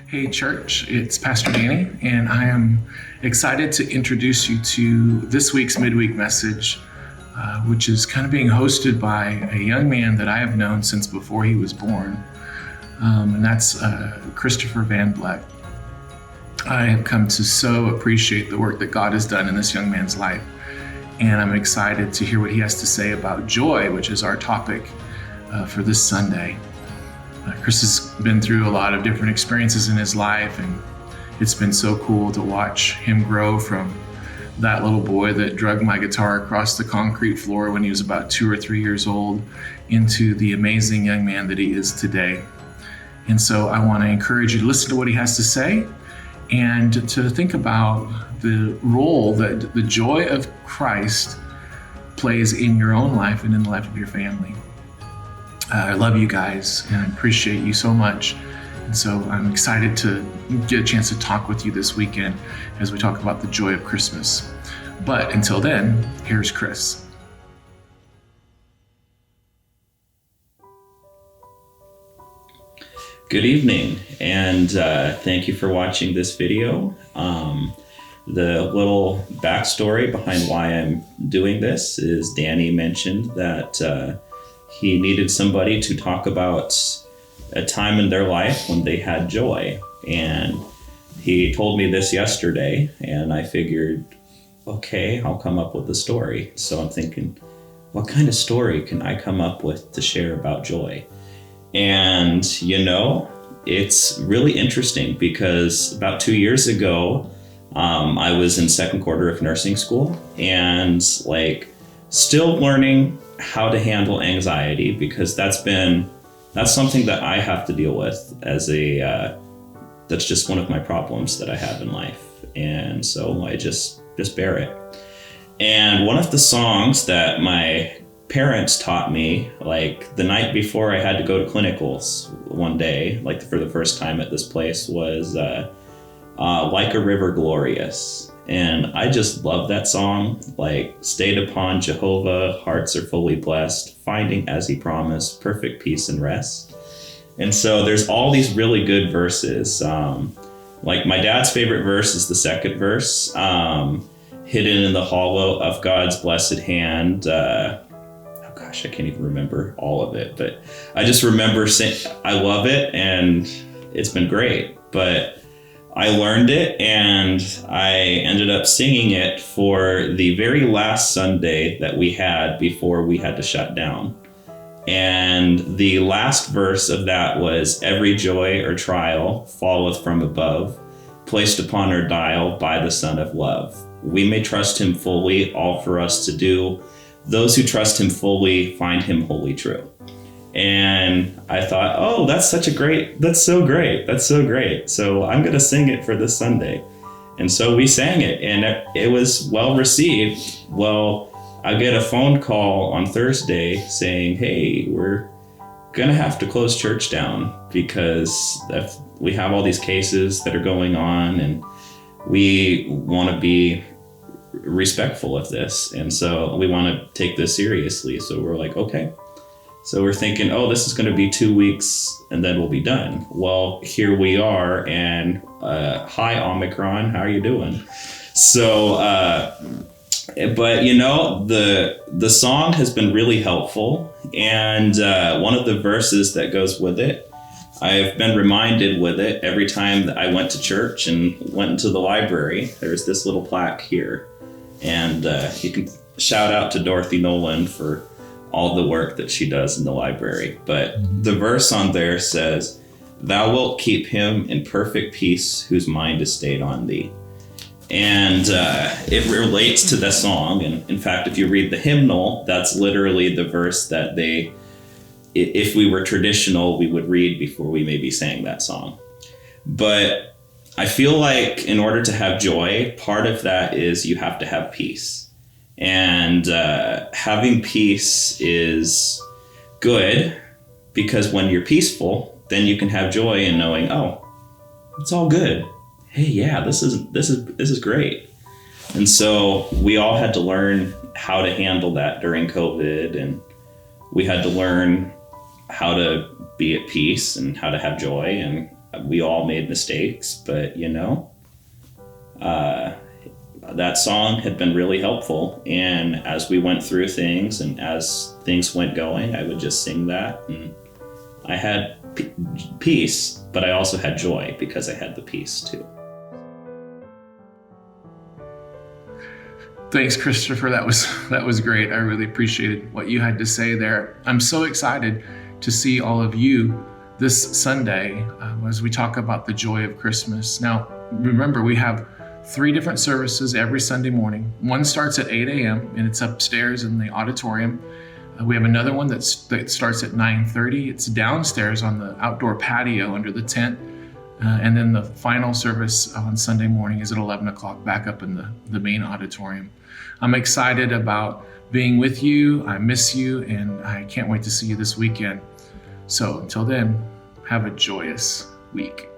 Hey, church, it's Pastor Danny, and I am excited to introduce you to this week's Midweek message, which is kind of being hosted by a young man that I have known since before he was born, and that's Christopher Van Vleck. I have come to so appreciate the work that God has done in this young man's life, and I'm excited to hear what he has to say about joy, which is our topic for this Sunday. Chris has been through a lot of different experiences in his life, and it's been so cool to watch him grow from that little boy that dragged my guitar across the concrete floor when he was about 2 or 3 years old into the amazing young man that he is today. And so I want to encourage you to listen to what he has to say and to think about the role that the joy of Christ plays in your own life and in the life of your family. I love you guys and I appreciate you so much. And so I'm excited to get a chance to talk with you this weekend as we talk about the joy of Christmas. But until then, here's Chris. Good evening, and thank you for watching this video. The little backstory behind why I'm doing this is Danny mentioned that he needed somebody to talk about a time in their life when they had joy. And he told me this yesterday, and I figured, okay, I'll come up with a story. So I'm thinking, what kind of story can I come up with to share about joy? And, it's really interesting because about 2 years ago, I was in second quarter of nursing school and still learning how to handle anxiety, because that's something that I have to deal with as that's just one of my problems that I have in life. And so I just bear it. And one of the songs that my parents taught me, the night before I had to go to clinicals one day, for the first time at this place, was Like a River Glorious. And I just love that song, stayed upon Jehovah, hearts are fully blessed, finding as he promised, perfect peace and rest. And so there's all these really good verses. My dad's favorite verse is the second verse, hidden in the hollow of God's blessed hand. I can't even remember all of it, but I just remember saying, I love it and it's been great. But I learned it and I ended up singing it for the very last Sunday that we had before we had to shut down. And the last verse of that was, every joy or trial falleth from above, placed upon our dial by the Son of Love. We may trust him fully, all for us to do. Those who trust him fully find him wholly true. And I thought, oh, that's so great. So I'm going to sing it for this Sunday. And so we sang it and it was well received. Well, I get a phone call on Thursday saying, hey, we're going to have to close church down because we have all these cases that are going on and we want to be respectful of this. And so we want to take this seriously. So we're like, okay. So we're thinking, oh, this is going to be 2 weeks and then we'll be done. Well, here we are. And hi, Omicron, how are you doing? So, but the song has been really helpful. And one of the verses that goes with it, I've been reminded with it every time that I went to church and went into the library. There's this little plaque here. And you can shout out to Dorothy Nolan for all the work that she does in the library. But the verse on there says, thou wilt keep him in perfect peace whose mind is stayed on thee. And it relates to the song. And in fact, if you read the hymnal, that's literally the verse that if we were traditional, we would read before we maybe sang that song. But I feel like in order to have joy, part of that is you have to have peace. And having peace is good because when you're peaceful, then you can have joy in knowing, oh, it's all good. Hey, yeah, this is great. And so we all had to learn how to handle that during COVID, and we had to learn how to be at peace and how to have joy. And we all made mistakes, but that song had been really helpful. And as we went through things and as things went going, I would just sing that. And I had peace, but I also had joy because I had the peace too. Thanks, Christopher. That was great. I really appreciated what you had to say there. I'm so excited to see all of you this Sunday as we talk about the joy of Christmas. Now, remember, we have 3 different services every Sunday morning. One starts at 8 a.m. and it's upstairs in the auditorium. We have another one that starts at 9:30. It's downstairs on the outdoor patio under the tent. And then the final service on Sunday morning is at 11 o'clock back up in the main auditorium. I'm excited about being with you. I miss you, and I can't wait to see you this weekend. So until then, have a joyous week.